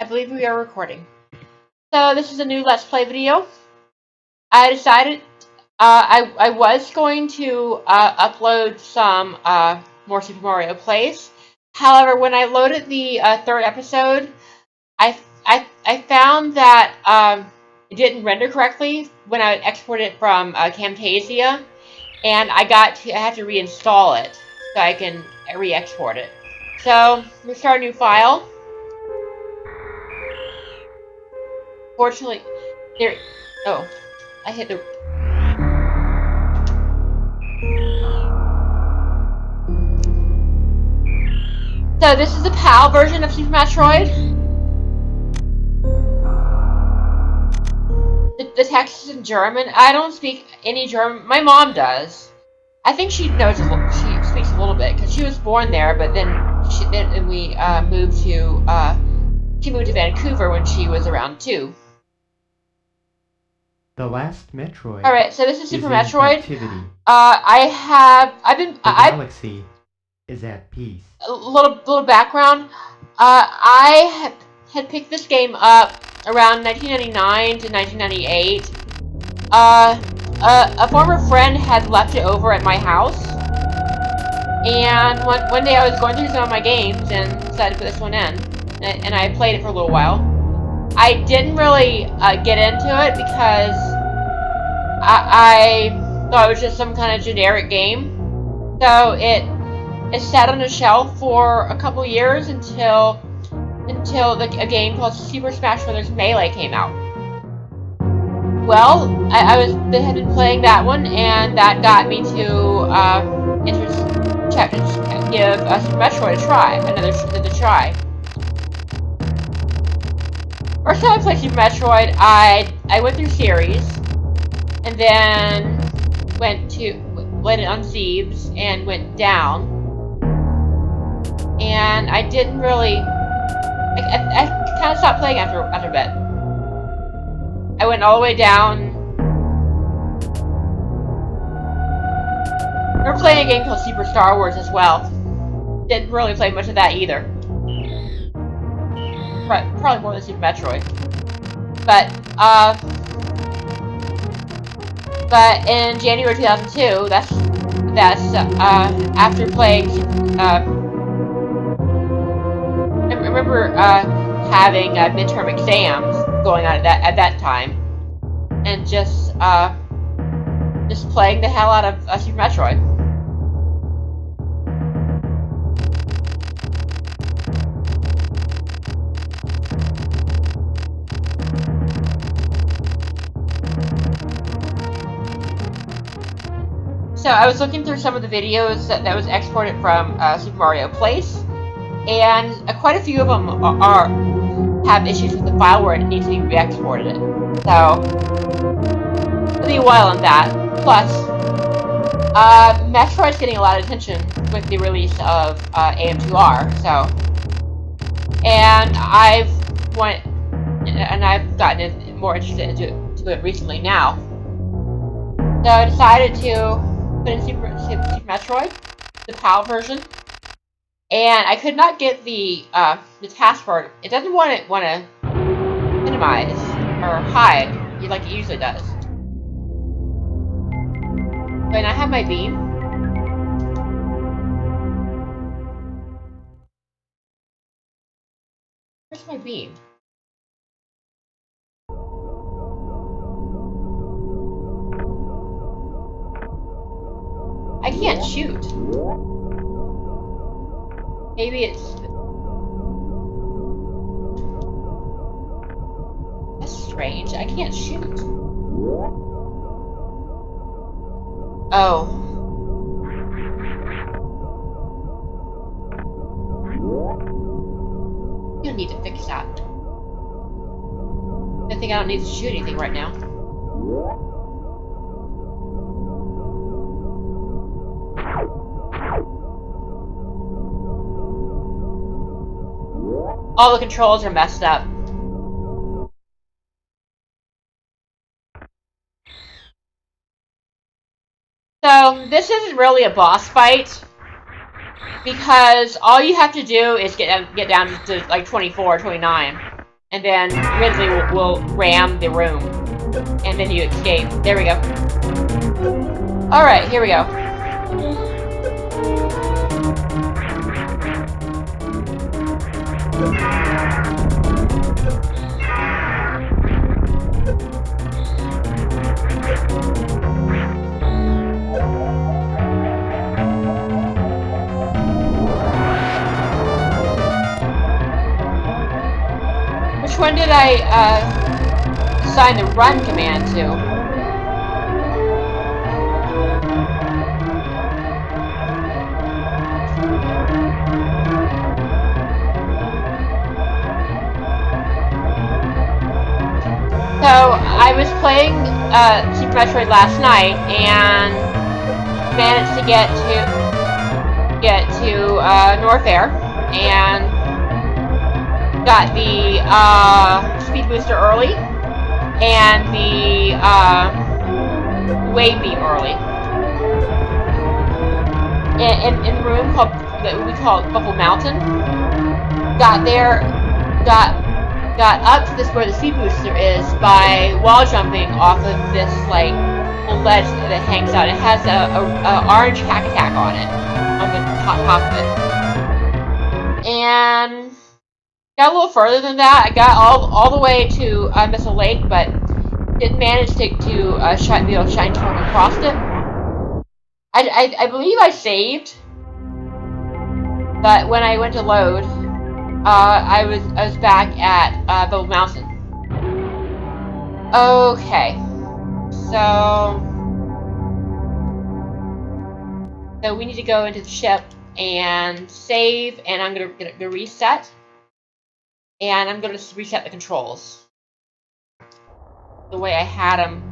I believe we are recording. So this is a new Let's Play video. I decided I was going to upload some more Super Mario plays. However, when I loaded the third episode, I found that it didn't render correctly when I exported it from Camtasia, and I had to reinstall it so I can re-export it. So we'll start a new file. Fortunately, there. Oh, I hit the. So this is the PAL version of Super Metroid. The text is in German. I don't speak any German. My mom does. I think she knows. She speaks a little bit because she was born there, but then we moved to. She moved to Vancouver when she was around 2. The last Metroid. All right, so this is Super Metroid. Captivity. The galaxy is at peace. A little background. I had picked this game up around 1999 to 1998. A former friend had left it over at my house, and one day I was going through some of my games and decided to put this one in, and I played it for a little while. I didn't really get into it because I thought it was just some kind of generic game. So it sat on a shelf for a couple years until a game called Super Smash Bros. Melee came out. Well, I had been playing that one, and that got me to give Super Metroid a try, another try. First time I played Super Metroid, I went through Ceres, and then landed on Ceres and went down, and I didn't really. I kind of stopped playing after a bit. I went all the way down. We're playing a game called Super Star Wars as well. Didn't really play much of that either. Probably more than Super Metroid. But in January 2002, that's after playing. I remember having midterm exams going on at that time, and just playing the hell out of Super Metroid. So I was looking through some of the videos that was exported from Super Mario Place, and quite a few of them have issues with the file where it needs to be re-exported. So it'll be a while on that. Plus, Metroid's getting a lot of attention with the release of AM2R. So, and I've gotten more interested into it recently now. So I decided to put in Super Metroid, the PAL version, and I could not get the taskbar. It doesn't want to minimize or hide like it usually does. And I have my beam. Where's my beam? I can't shoot. Maybe it's... That's strange. I can't shoot. Oh. You need to fix that. I think I don't need to shoot anything right now. All the controls are messed up. So this isn't really a boss fight, because all you have to do is get down to like 24 or 29. and then Ridley will ram the room, and then you escape. There we go. Alright, here we go. Which one did I assign the run command to? So I was playing Super Metroid last night and managed to get to North Air and got the speed booster early and the wave beam early. In the room that we call Buffalo Mountain. Got there, got up to this where the speed booster is by wall jumping off of this like ledge that hangs out. It has a orange hack attack on it, on the top of it, and got a little further than that. I got all the way to Missile Lake, but didn't manage to be able to shine torque across it. I believe I saved, but when I went to load, I was back at Buffalo Mountain. Okay, so we need to go into the ship and save, and I'm gonna reset, and I'm gonna reset the controls the way I had them.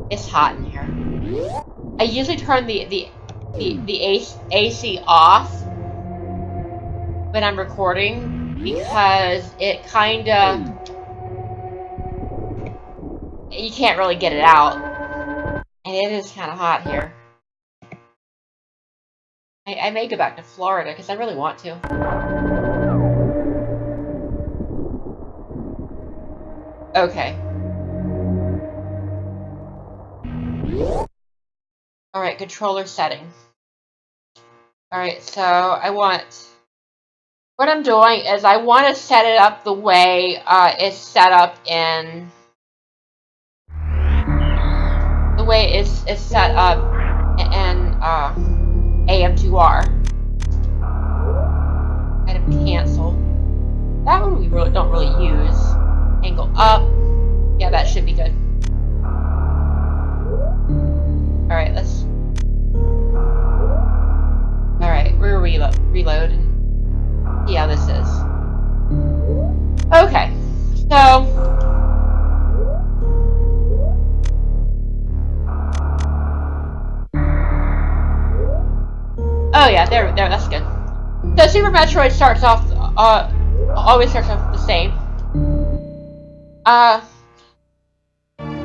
It's hot in here. I usually turn the AC off when I'm recording because it kinda, you can't really get it out, and it is kind of hot here. I may go back to Florida because I really want to. Okay. Alright, controller settings. Alright, so what I'm doing is I want to set it up the way it's set up in, it's set up in AM2R. Item cancel. That one we really don't really use. Angle up. Yeah, that should be good. Alright, let's... Alright, we're reload and see how this is. Okay, so... Oh yeah, there, that's good. So Super Metroid starts off, always starts off the same. I'm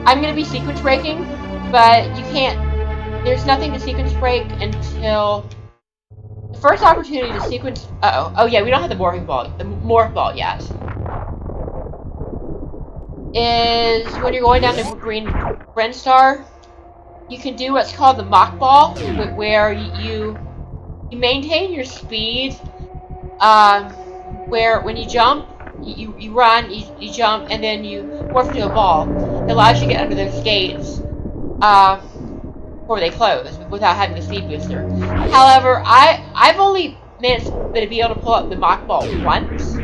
gonna be sequence breaking, but you can't, there's nothing to sequence break until the first opportunity to sequence, oh yeah, we don't have the morph ball yet. Is when you're going down to Green Star, you can do what's called the mock ball, where you maintain your speed, where when you jump, you run, you jump, and then you morph into a ball. It allows you to get under those skates before they close without having the speed booster. However, I've only managed to be able to pull up the mock ball once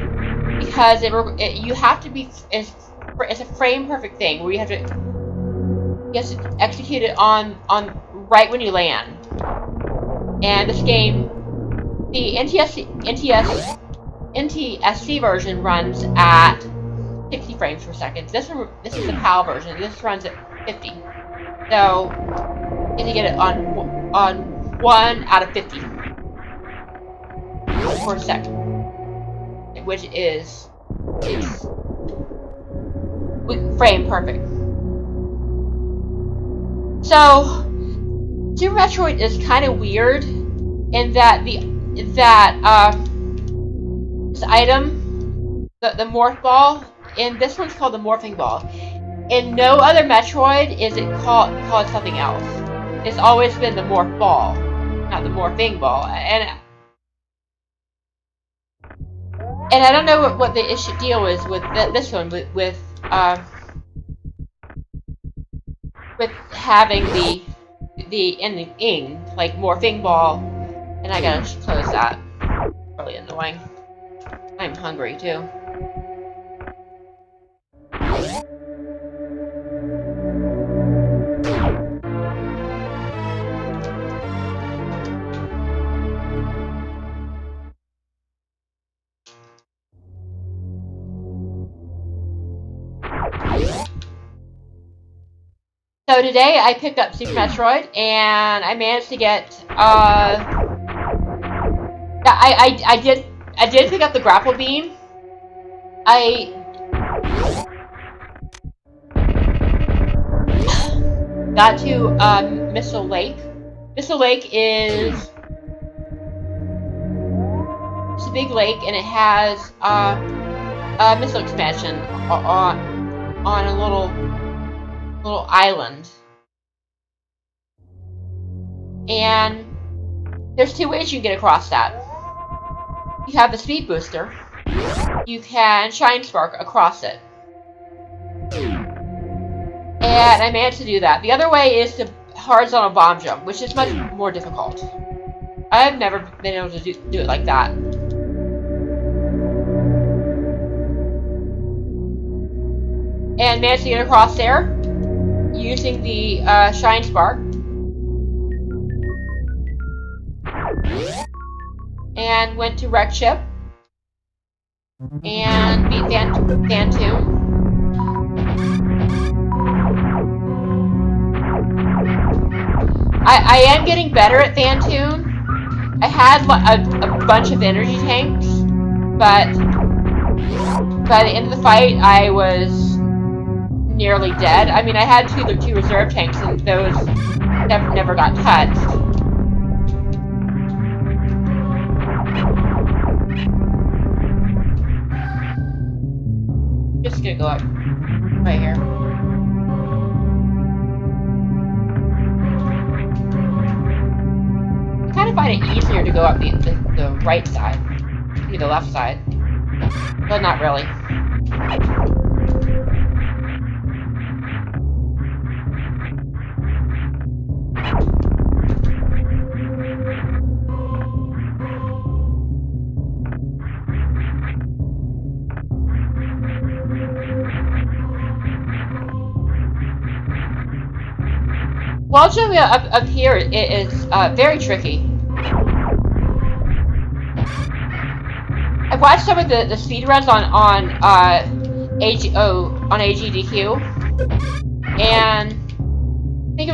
because you have to be, it's a frame perfect thing where you have to execute it on right when you land. And this game, the NTSC version runs at 60 frames per second. This is the PAL version. This runs at 50. So you can get it on 1 out of 50 per second, which is frame perfect. So Super Metroid is kind of weird in that this item, the morph ball, and this one's called the morphing ball. In no other Metroid is it called something else. It's always been the morph ball, not the morphing ball. And I don't know what the issue deal is with this one, with having the ending like morphing ball, and I gotta close that. Really annoying. I'm hungry too. So today I picked up Super Metroid, and I managed to get I did pick up the grapple beam. I got to Missile Lake. Missile Lake is it's a big lake, and it has a missile expansion on a little island. And there's two ways you can get across that. You have the speed booster. You can shine spark across it. And I managed to do that. The other way is to horizontal bomb jump, which is much more difficult. I've never been able to do it like that. And managed to get across there using the shine spark. And went to Wreck Ship and beat Thantoon. I am getting better at Thantoon. I had a bunch of energy tanks, but by the end of the fight, I was nearly dead. I mean, I had two reserve tanks, and those never got touched. Just gonna go up right here. I kind of find it easier to go up the right side, maybe the left side, but not really. Wall jumping up here is very tricky. I've watched some of the speedruns on AGDQ, and I think it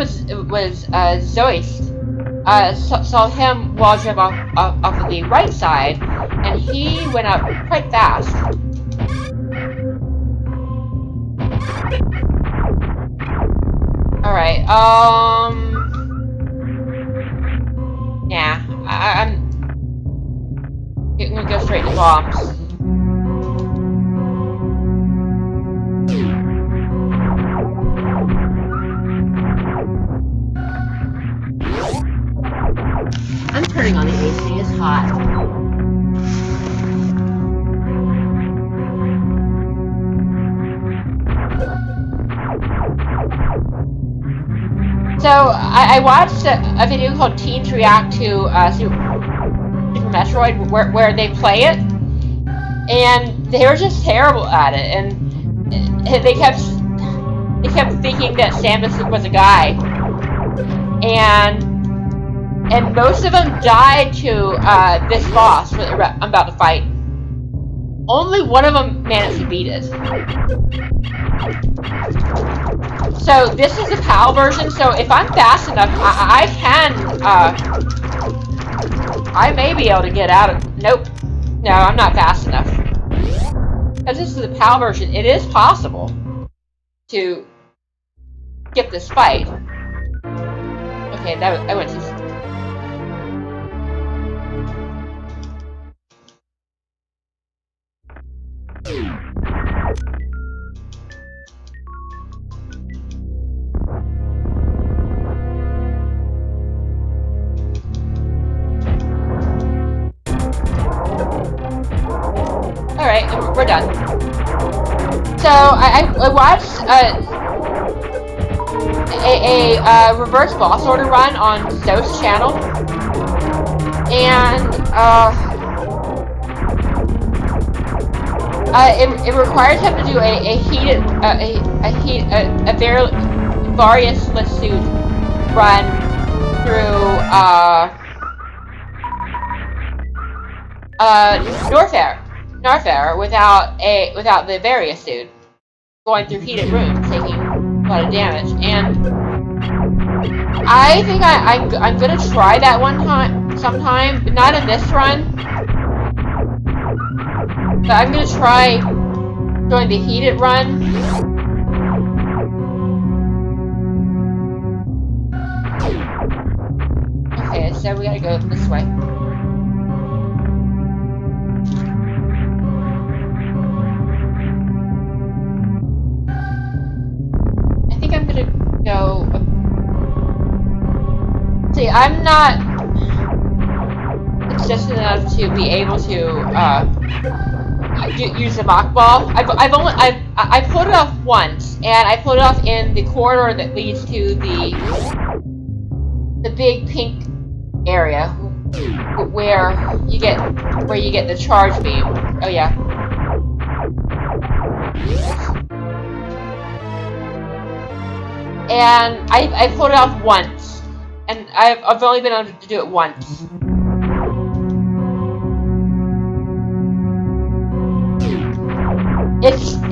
was Zoist. Saw him wall jump off of the right side, and he went up quite fast. Alright, yeah, I'm gonna go straight to bombs. I'm turning on the AC, it's hot. So, I watched a video called Teens React to Super Metroid, where they play it, and they were just terrible at it, and they kept thinking that Samus was a guy, and most of them died to this boss that I'm about to fight. Only one of them managed to beat it. So this is the PAL version, so if I'm fast enough, I can, I may be able to get out of, nope, no, I'm not fast enough. Because this is the PAL version, it is possible to skip this fight. Okay, I went to... Alright, we're done. So, I watched a reverse boss order run on Sto's channel, and it requires him to do a various suit run through Norfair without the various suit, going through heated rooms, taking a lot of damage. And I think I'm gonna try that sometime, but not in this run. But I'm gonna try doing the heated run. Okay, so we gotta go this way. I think I'm gonna go. See, I'm not consistent enough to be able to use the mock ball. I pulled it off once, and I pulled it off in the corridor that leads to the big pink area where you get the charge beam. Oh yeah. And I pulled it off once, and I've only been able to do it once.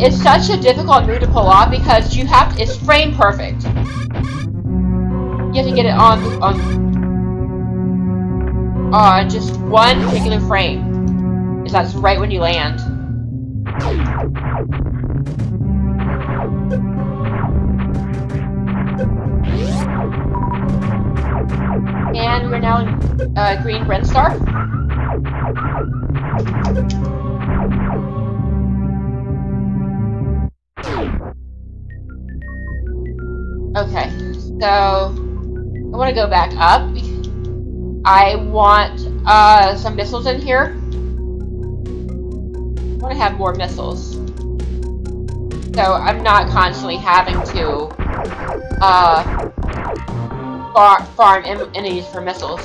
It's such a difficult move to pull off because it's frame perfect. You have to get it on just one particular frame. Because that's right when you land. And we're now in Green Brinstar. Okay, so I want to go back up. I want some missiles in here. I want to have more missiles, so I'm not constantly having to farm enemies for missiles.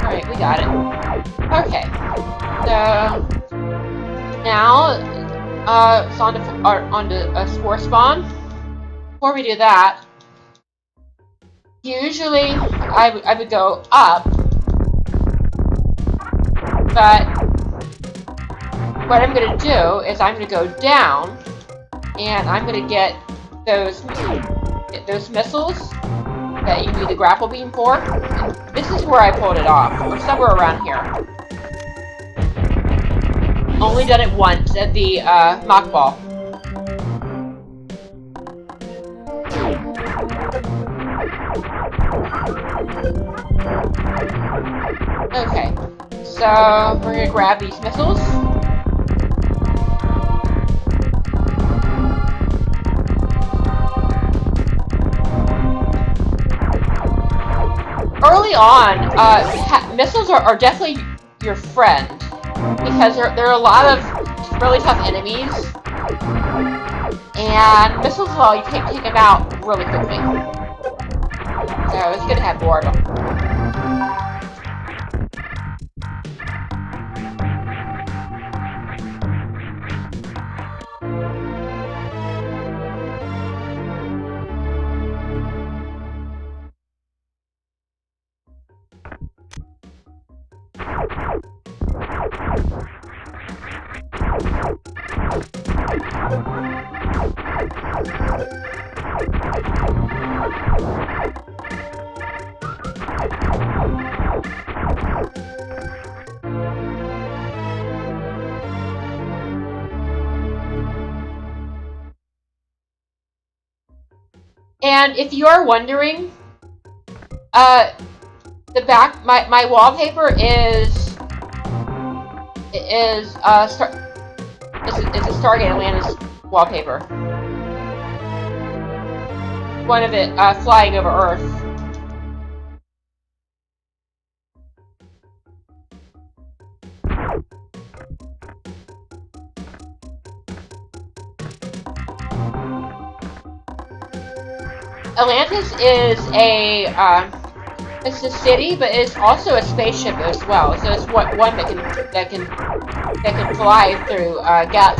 Alright, we got it. Okay, so now it's on to a spore spawn. Before we do that, usually I would go up, but what I'm going to do is I'm going to go down, and I'm going to get those missiles that you need the grapple beam for. And this is where I pulled it off, or somewhere around here. Only done it once at the mock ball. Okay, so we're gonna grab these missiles. Early on, missiles are definitely your friend, because there are a lot of really tough enemies, and missiles will allow you to take them out really quickly. So it's good to have more of them. And if you are wondering, the back my wallpaper is it's a Stargate Atlantis wallpaper. One of it flying over Earth. Atlantis is it's a city, but it's also a spaceship as well. So it's one that can fly through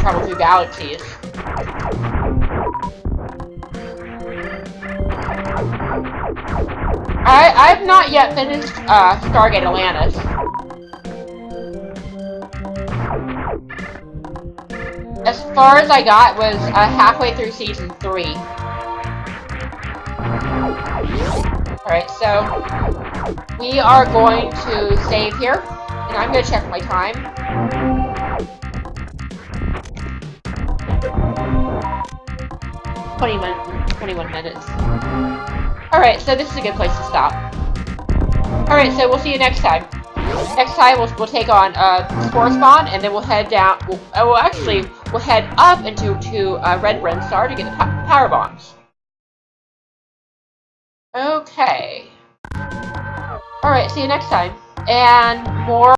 travel through galaxies. I've not yet finished Stargate Atlantis. As far as I got was halfway through season 3. Alright, so we are going to save here, and I'm going to check my time. Twenty-one minutes. Alright, so this is a good place to stop. Alright, so we'll see you next time. Next time we'll take on Spore Spawn, and then we'll head down. We'll head up into Red Ren Star to get the power bombs. Okay. Alright, see you next time. And more